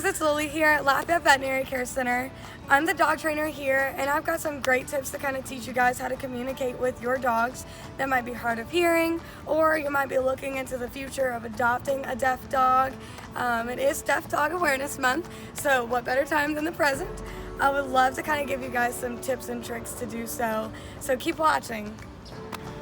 guys, it's Lily here at Lafayette Veterinary Care Center. I'm the dog trainer here, and I've got some great tips to kind of teach you guys how to communicate with your dogs that might be hard of hearing, or you might be looking into the future of adopting a deaf dog. It is Deaf Dog Awareness Month, so what better time than the present? I would love to kind of give you guys some tips and tricks to do so keep watching.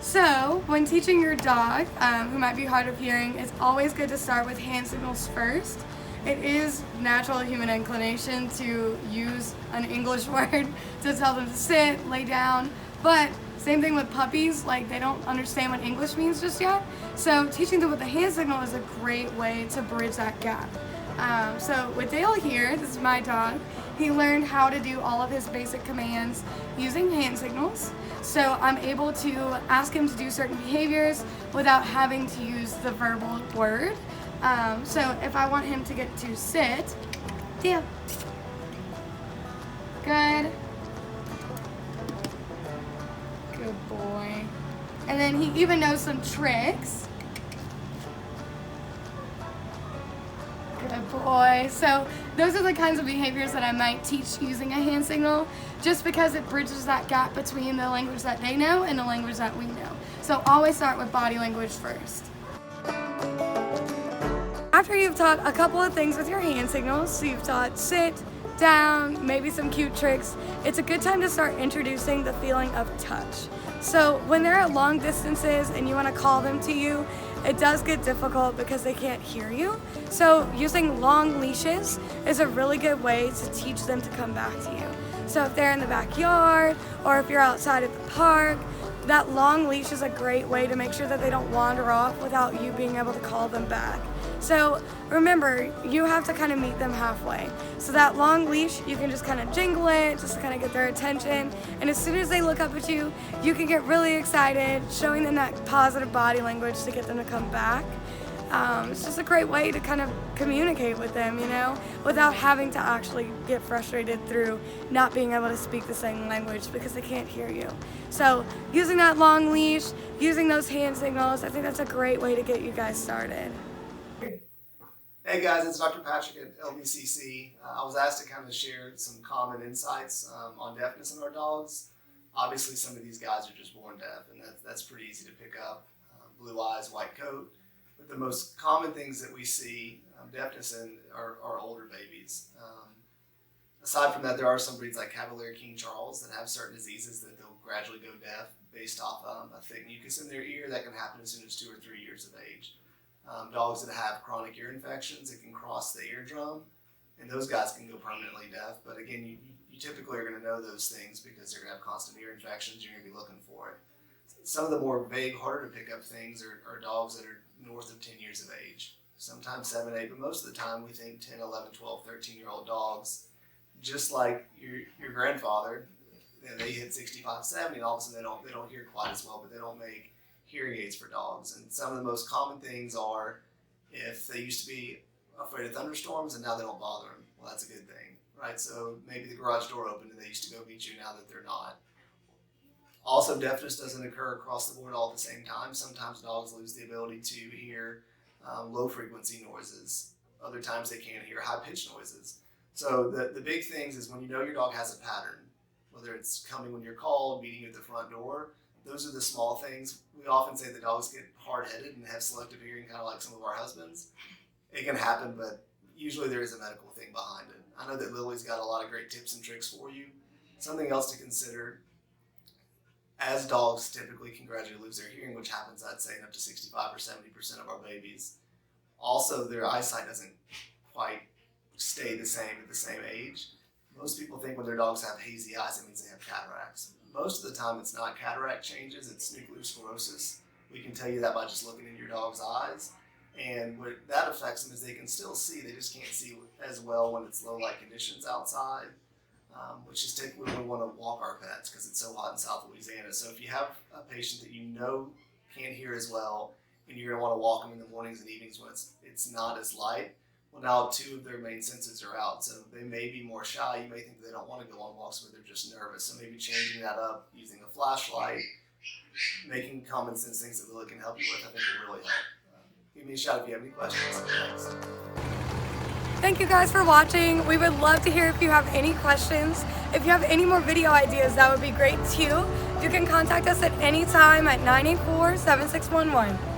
So, when teaching your dog who might be hard of hearing, it's always good to start with hand signals first. It is natural human inclination to use an English word to tell them to sit, lay down, but same thing with puppies, like they don't understand what English means just yet. So teaching them with the hand signal is a great way to bridge that gap. So with Dale here, this is my dog, he learned how to do all of his basic commands using hand signals. So I'm able to ask him to do certain behaviors without having to use the verbal word. So if I want him to get to sit, Dale, good boy. And then he even knows some tricks. Good boy. So those are the kinds of behaviors that I might teach using a hand signal, just because it bridges that gap between the language that they know and the language that we know. So always start with body language first. After you've taught a couple of things with your hand signals, so you've taught sit, down, maybe some cute tricks, it's a good time to start introducing the feeling of touch. So when they're at long distances and you want to call them to you, it does get difficult because they can't hear you. So using long leashes is a really good way to teach them to come back to you. So if they're in the backyard or if you're outside at the park, that long leash is a great way to make sure that they don't wander off without you being able to call them back. So remember, you have to kind of meet them halfway. So that long leash, you can just kind of jingle it, just kind of get their attention. And as soon as they look up at you, you can get really excited, showing them that positive body language to get them to come back. It's just a great way to kind of communicate with them, you know, without having to actually get frustrated through not being able to speak the same language because they can't hear you. So using that long leash, using those hand signals, I think that's a great way to get you guys started. Hey guys, it's Dr. Patrick at LVCC. I was asked to kind of share some common insights on deafness in our dogs. Obviously some of these guys are just born deaf, and that's pretty easy to pick up. Blue eyes, white coat. But the most common things that we see deafness in are older babies. Aside from that, there are some breeds like Cavalier King Charles that have certain diseases that they'll gradually go deaf based off a thick mucus in their ear. That can happen as soon as 2 or 3 years of age. Dogs that have chronic ear infections, it can cross the eardrum, and those guys can go permanently deaf. But again, you typically are going to know those things because they're going to have constant ear infections. You're going to be looking for it. Some of the more vague, harder to pick up things are dogs that are north of 10 years of age, sometimes 7, 8, but most of the time we think 10, 11, 12, 13-year-old dogs, just like your grandfather, they hit 65, 70, and all of a sudden they don't hear quite as well, but they don't make hearing aids for dogs. And some of the most common things are if they used to be afraid of thunderstorms and now they don't bother them. Well, that's a good thing, right? So maybe the garage door opened and they used to go meet you, now that they're not. Also, deafness doesn't occur across the board all at the same time. Sometimes dogs lose the ability to hear low frequency noises. Other times they can't hear high pitched noises. So the big things is when you know your dog has a pattern, whether it's coming when you're called, meeting you at the front door, those are the small things. We often say the dogs get hard-headed and have selective hearing, kind of like some of our husbands. It can happen, but usually there is a medical thing behind it. I know that Lily's got a lot of great tips and tricks for you. Something else to consider, as dogs typically can gradually lose their hearing, which happens, I'd say, in up to 65 or 70% of our babies. Also, their eyesight doesn't quite stay the same at the same age. Most people think when their dogs have hazy eyes, it means they have cataracts. Most of the time it's not cataract changes, it's nuclear sclerosis. We can tell you that by just looking in your dog's eyes. And what that affects them is they can still see, they just can't see as well when it's low light conditions outside, which is typically when we want to walk our pets because it's so hot in South Louisiana. So if you have a patient that you know can't hear as well, and you're going to want to walk them in the mornings and evenings when it's not as light, well, now 2 of their main senses are out, so they may be more shy. You may think they don't want to go on walks, but they're just nervous. So maybe changing that up, using a flashlight, making common sense things that Lily can help you with, I think will really help. Give me a shout if you have any questions. Thanks. Thank you guys for watching. We would love to hear if you have any questions. If you have any more video ideas, that would be great too. You can contact us at any time at 984-7611.